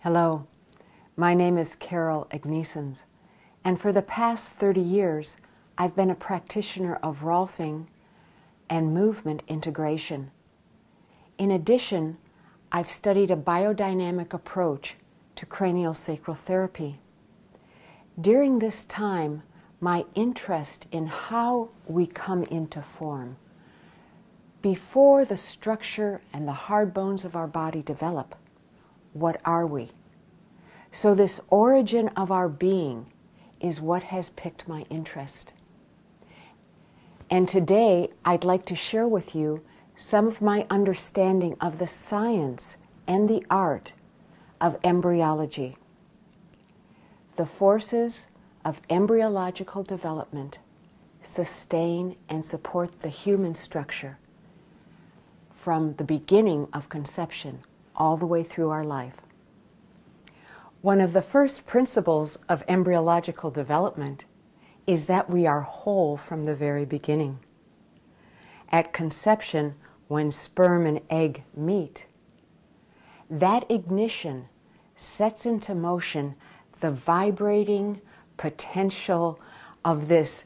Hello, my name is Carol Agnesens, and for the past 30 years, I've been a practitioner of Rolfing and movement integration. In addition, I've studied a biodynamic approach to craniosacral therapy. During this time, my interest in how we come into form, before the structure and the hard bones of our body develop, what are we? So this origin of our being is what has piqued my interest. And today I'd like to share with you some of my understanding of the science and the art of embryology. The forces of embryological development sustain and support the human structure from the beginning of conception all the way through our life. One of the first principles of embryological development is that we are whole from the very beginning. At conception, when sperm and egg meet, that ignition sets into motion the vibrating potential of this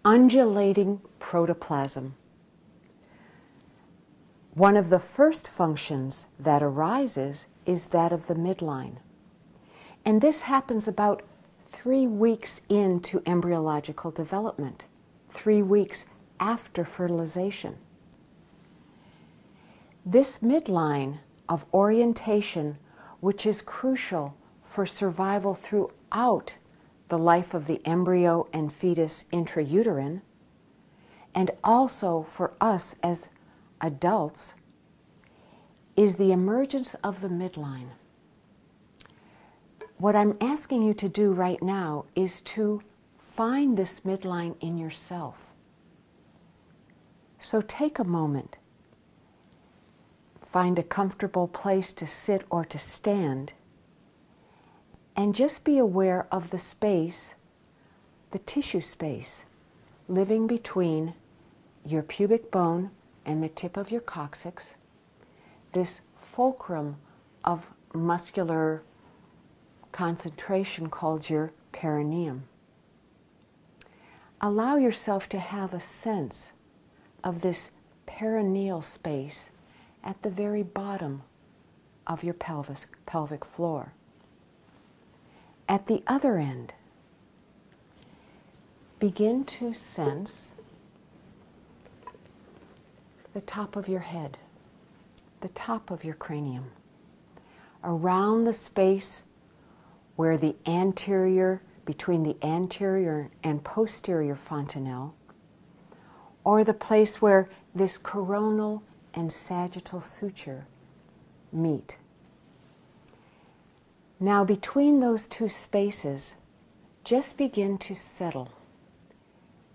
undulating protoplasm. One of the first functions that arises is that of the midline. And this happens about 3 weeks into embryological development, 3 weeks after fertilization. This midline of orientation, which is crucial for survival throughout the life of the embryo and fetus intrauterine, and also for us as adults, is the emergence of the midline. What I'm asking you to do right now is to find this midline in yourself. So take a moment, find a comfortable place to sit or to stand, and just be aware of the space, the tissue space, living between your pubic bone and the tip of your coccyx, this fulcrum of muscular concentration called your perineum. Allow yourself to have a sense of this perineal space at the very bottom of your pelvic floor. At the other end, begin to sense the top of your head, the top of your cranium, around the space where the anterior, between the anterior and posterior fontanelle, or the place where this coronal and sagittal suture meet. Now, between those two spaces, just begin to settle,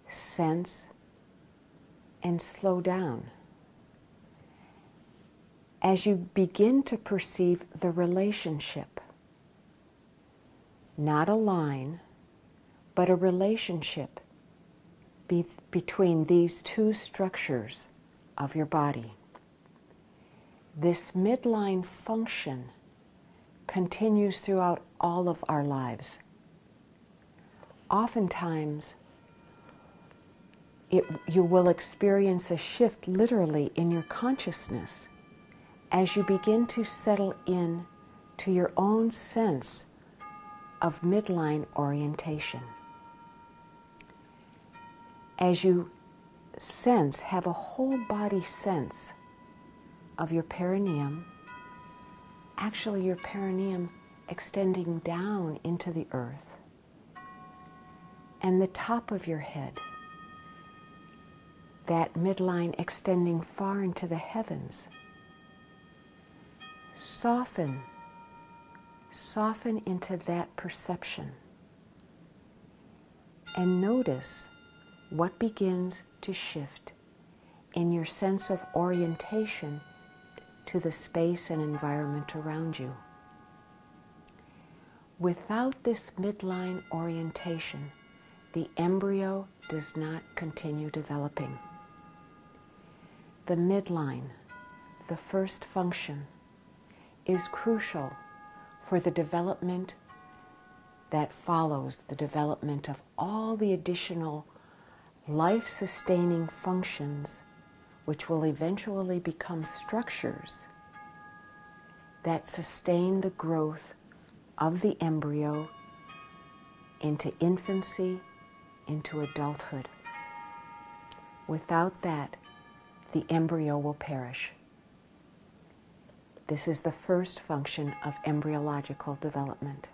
sense, and slow down as you begin to perceive the relationship, not a line, but a relationship between these two structures of your body. This midline function continues throughout all of our lives. Oftentimes, you will experience a shift literally in your consciousness as you begin to settle in to your own sense of midline orientation. As you sense, have a whole body sense of your perineum, actually your perineum extending down into the earth, and the top of your head, that midline extending far into the heavens. Soften into that perception and notice what begins to shift in your sense of orientation to the space and environment around you. Without this midline orientation, the embryo does not continue developing. The midline, the first function, is crucial for the development that follows the development of all the additional life-sustaining functions which will eventually become structures that sustain the growth of the embryo into infancy, into adulthood. Without that, the embryo will perish. This is the first function of embryological development.